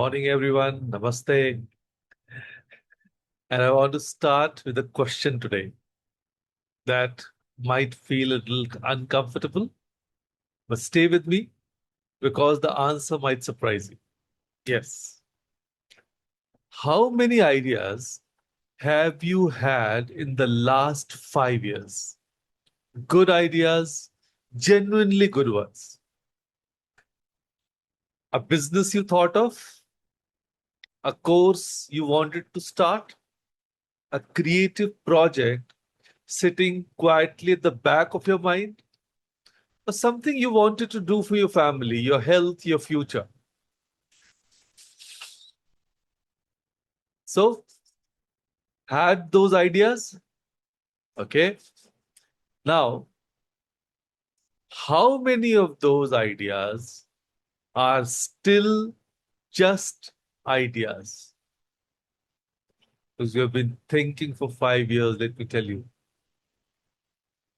morning, everyone. Namaste. And I want to start with a question today that might feel a little uncomfortable, but stay with me because the answer might surprise you. Yes. How many ideas have you had in the last 5 years? Good ideas, genuinely good ones. A business you thought of, a course you wanted to start, a creative project sitting quietly at the back of your mind, or something you wanted to do for your family, your health, your future. So, had those ideas? Okay. Now, how many of those ideas are still just ideas? Because you have been thinking for 5 years, let me tell you.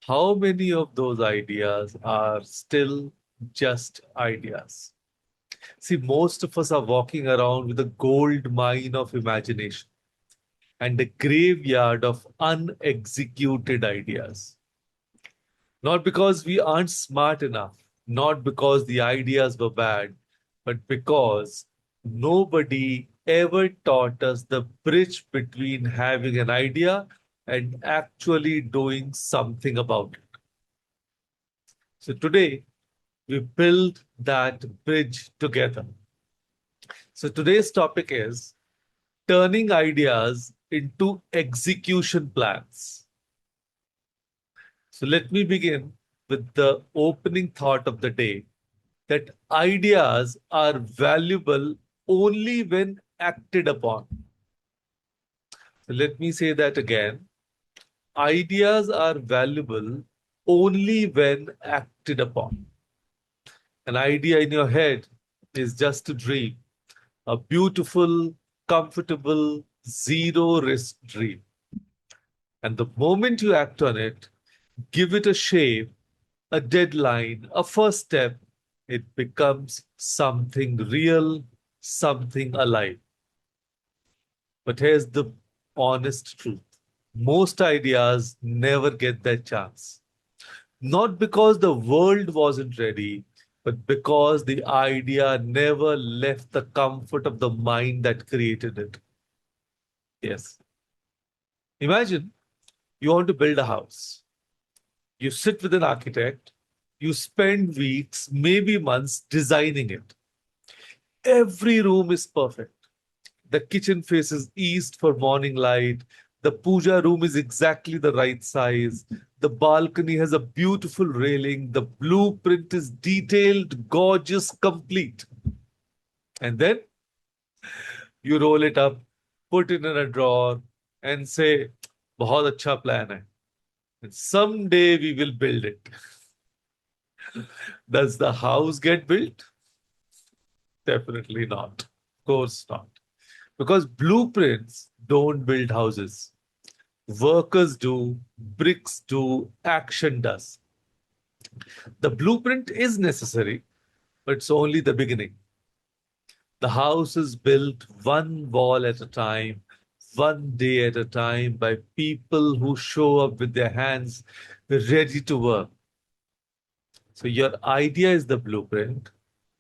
How many of those ideas are still just ideas? See, most of us are walking around with a gold mine of imagination and a graveyard of unexecuted ideas. Not because we aren't smart enough, not because the ideas were bad, but because nobody ever taught us the bridge between having an idea and actually doing something about it. So today, we build that bridge together. So today's topic is turning ideas into execution plans. So let me begin with the opening thought of the day that ideas are valuable only when acted upon. So let me say that again. Ideas are valuable only when acted upon. An idea in your head is just a dream, a beautiful, comfortable, zero risk dream. And the moment you act on it, give it a shape, a deadline, a first step, it becomes something real, something alive. But here's the honest truth. Most ideas never get that chance. Not because the world wasn't ready, but because the idea never left the comfort of the mind that created it. Yes. Imagine you want to build a house. You sit with an architect, you spend weeks, maybe months designing it. Every room is perfect. The kitchen faces east for morning light. The puja room is exactly the right size. The balcony has a beautiful railing. The blueprint is detailed, gorgeous, complete. And then you roll it up, put it in a drawer, and say, बहुत अच्छा plan है. And someday we will build it. Does the house get built? Definitely not. Of course not. Because blueprints don't build houses. Workers do, bricks do, action does. The blueprint is necessary, but it's only the beginning. The house is built one wall at a time, one day at a time by people who show up with their hands ready to work. So your idea is the blueprint.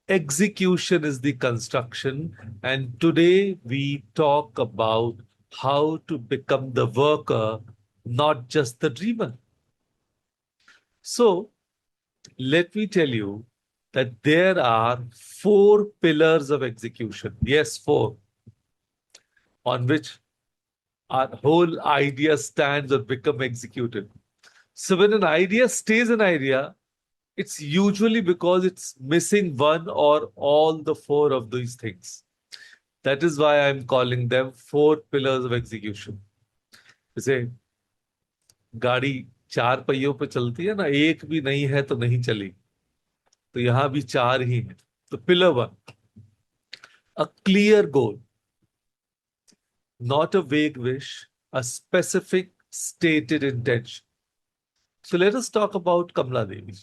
Execution is the construction. And today we talk about how to become the worker, not just the dreamer. So let me tell you that there are four pillars of execution. Yes, four, on which our whole idea stands or become executed. So when an idea stays an idea, it's usually because it's missing one or all the four of these things. That is why I'm calling them four pillars of execution. जैसे गाड़ी चार पहियों पे चलती है ना, एक भी नहीं है तो नहीं चली. तो यहां भी चार ही हैं. तो pillar one, a clear goal, not a vague wish, a specific stated intention. So let us talk about Kamla Devi,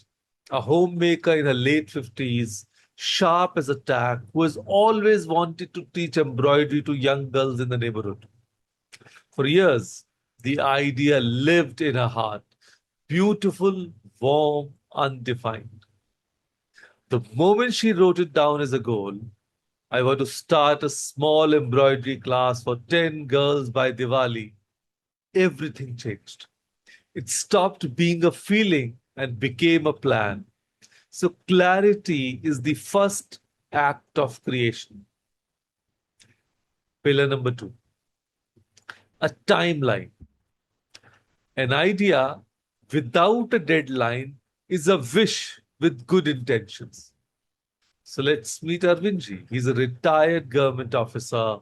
a homemaker in her late 50s, sharp as a tack, who has always wanted to teach embroidery to young girls in the neighborhood. For years, the idea lived in her heart, beautiful, warm, undefined. The moment she wrote it down as a goal, I want to start a small embroidery class for 10 girls by Diwali, everything changed. It stopped being a feeling and became a plan. So, clarity is the first act of creation. Pillar number two, a timeline. An idea without a deadline is a wish with good intentions. So let's meet Arvindji. He's a retired government officer,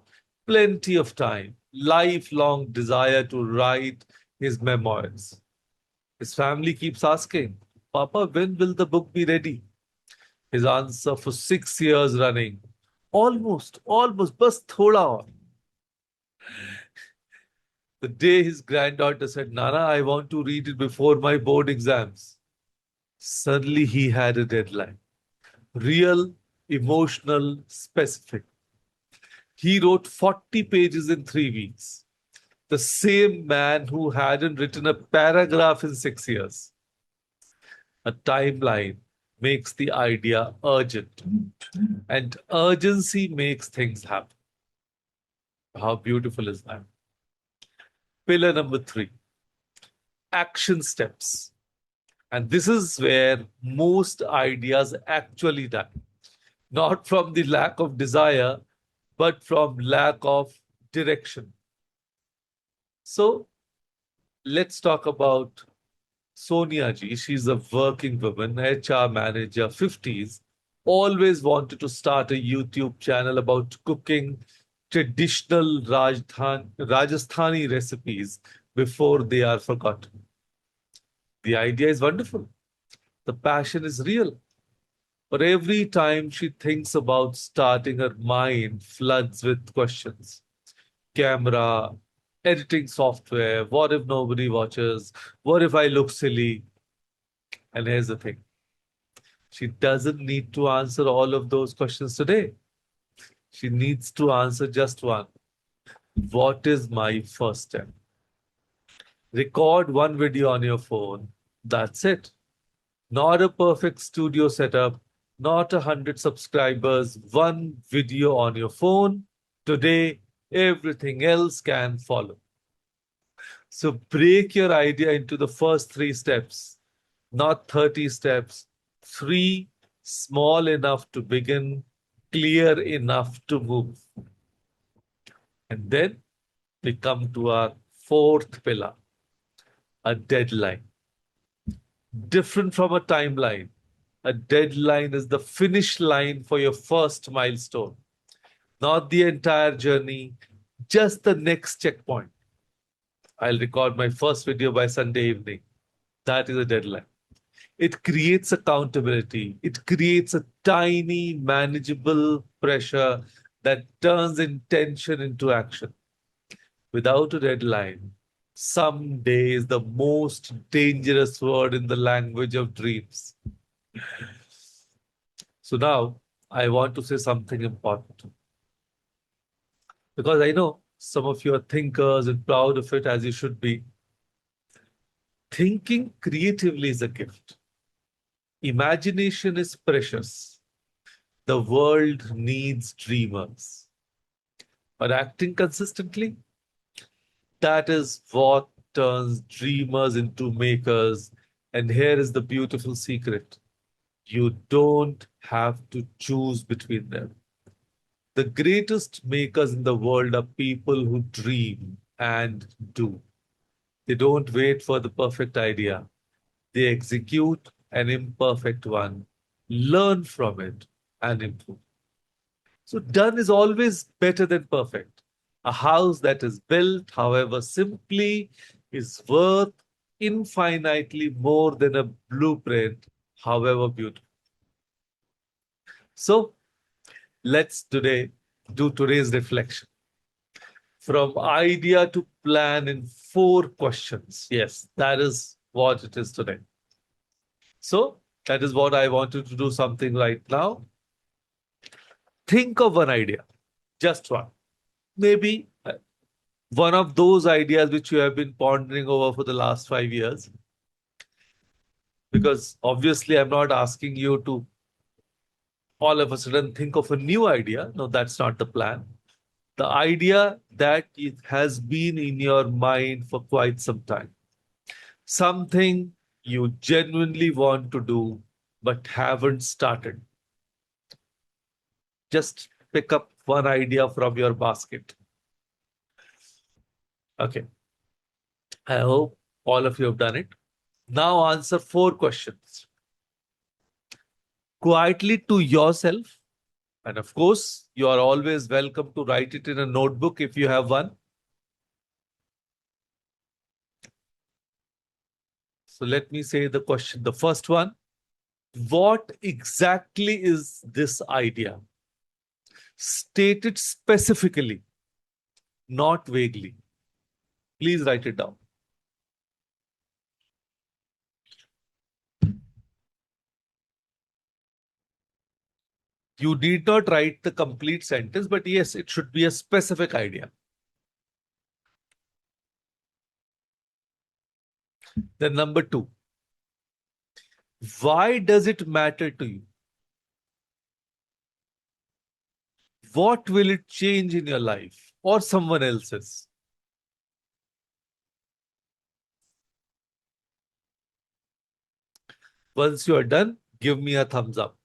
plenty of time, lifelong desire to write his memoirs. His family keeps asking, Papa, when will the book be ready? His answer for 6 years running, almost, bas thoda aur. The day his granddaughter said, Nana, I want to read it before my board exams. Suddenly he had a deadline. Real, emotional, specific. He wrote 40 pages in 3 weeks. The same man who hadn't written a paragraph in 6 years. A timeline makes the idea urgent, and urgency makes things happen. How beautiful is that? Pillar number three, action steps. And this is where most ideas actually die. Not from the lack of desire, but from lack of direction. So let's talk about Sonia ji. She's a working woman, HR manager, 50s, always wanted to start a YouTube channel about cooking traditional Rajasthani recipes before they are forgotten. The idea is wonderful. The passion is real. But every time she thinks about starting, her mind floods with questions. Camera, editing software, what if nobody watches? What if I look silly? And here's the thing, she doesn't need to answer all of those questions today. She needs to answer just one. What is my first step? Record one video on your phone. That's it. Not a perfect studio setup, not 100 subscribers, one video on your phone. Today, everything else can follow. So break your idea into the first 3 steps, not 30 steps. Three, small enough to begin, clear enough to move. And then we come to our fourth pillar, a deadline. Different from a timeline. A deadline is the finish line for your first milestone, not the entire journey, just the next checkpoint. I'll record my first video by Sunday evening. That is a deadline. It creates accountability. It creates a tiny, manageable pressure that turns intention into action. Without a deadline, someday is the most dangerous word in the language of dreams. So now I want to say something important because I know some of you are thinkers and proud of it as you should be. Thinking creatively is a gift. Imagination is precious. The world needs dreamers. But acting consistently, that is what turns dreamers into makers. And here is the beautiful secret. You don't have to choose between them. The greatest makers in the world are people who dream and do. They don't wait for the perfect idea. They execute an imperfect one, learn from it, and improve. So, done is always better than perfect. A house that is built, however simply, is worth infinitely more than a blueprint, however beautiful. So, let's do today's reflection. From idea to plan in 4 questions. Yes, that is what it is today. So, that is what I wanted to do something right now. Think of one idea, just one. Maybe one of those ideas which you have been pondering over for the last 5 years. Because obviously, I'm not asking you to all of a sudden think of a new idea. No, that's not the plan. The idea that it has been in your mind for quite some time. Something you genuinely want to do but haven't started. Just pick up one idea from your basket. Okay. I hope all of you have done it. Now answer 4 questions quietly to yourself. And of course, you are always welcome to write it in a notebook if you have one. So let me say the question. The first one, what exactly is this idea? State it specifically, not vaguely. Please write it down. You need not write the complete sentence, but yes, it should be a specific idea. Then number 2, why does it matter to you? What will it change in your life or someone else's? Once you are done, give me a thumbs up.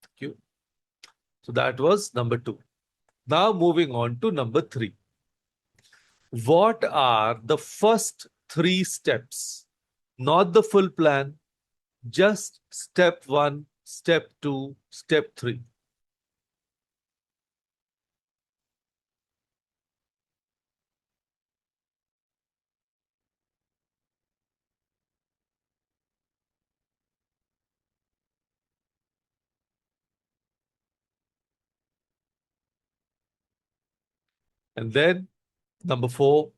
Thank you. So that was number 2. Now moving on to number 3. What are the first 3 steps? Not the full plan, just step 1, step 2, step 3. And then number 4,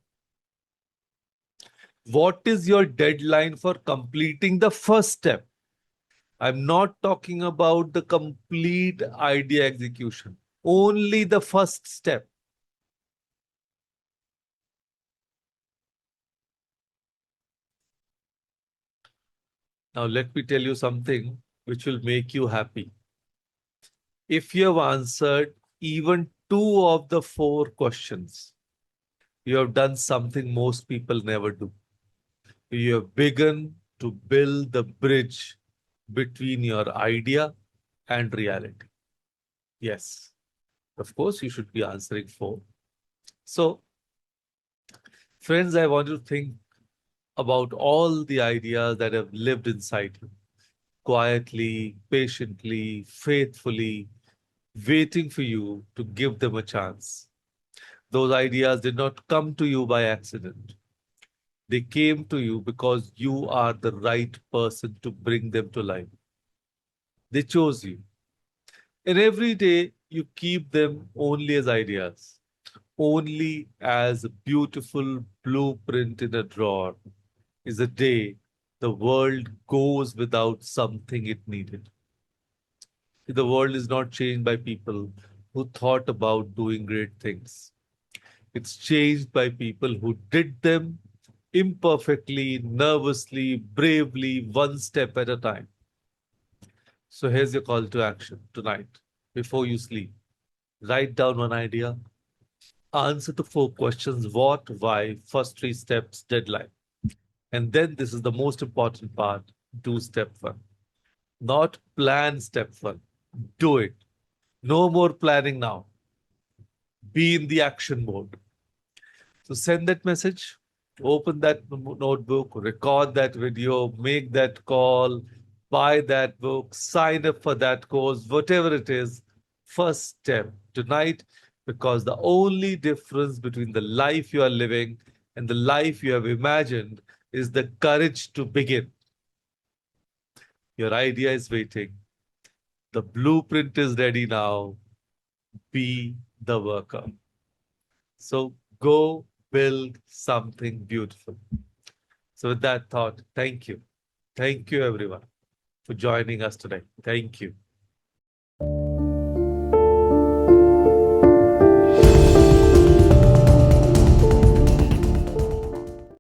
what is your deadline for completing the first step? I'm not talking about the complete idea execution, only the first step. Now, let me tell you something which will make you happy. If you have answered even 2 of the 4 questions, you have done something most people never do. You have begun to build the bridge between your idea and reality. Yes, of course, you should be answering 4. So, friends, I want you to think about all the ideas that have lived inside you quietly, patiently, faithfully, waiting for you to give them a chance. Those ideas did not come to you by accident. They came to you because you are the right person to bring them to life. They chose you. And every day you keep them only as ideas, only as a beautiful blueprint in a drawer is a day the world goes without something it needed. The world is not changed by people who thought about doing great things. It's changed by people who did them imperfectly, nervously, bravely, one step at a time. So here's your call to action tonight before you sleep. Write down one idea, answer to 4 questions what, why, first 3 steps, deadline. And then this is the most important part do step 1. Not plan step 1, do it. No more planning now. Be in the action mode. So send that message, open that notebook, record that video, make that call, buy that book, sign up for that course, whatever it is. First step tonight, because the only difference between the life you are living and the life you have imagined is the courage to begin. Your idea is waiting. The blueprint is ready now. Be the worker. So go build something beautiful. So with that thought, thank you. Thank you, everyone. for joining us today. Thank you.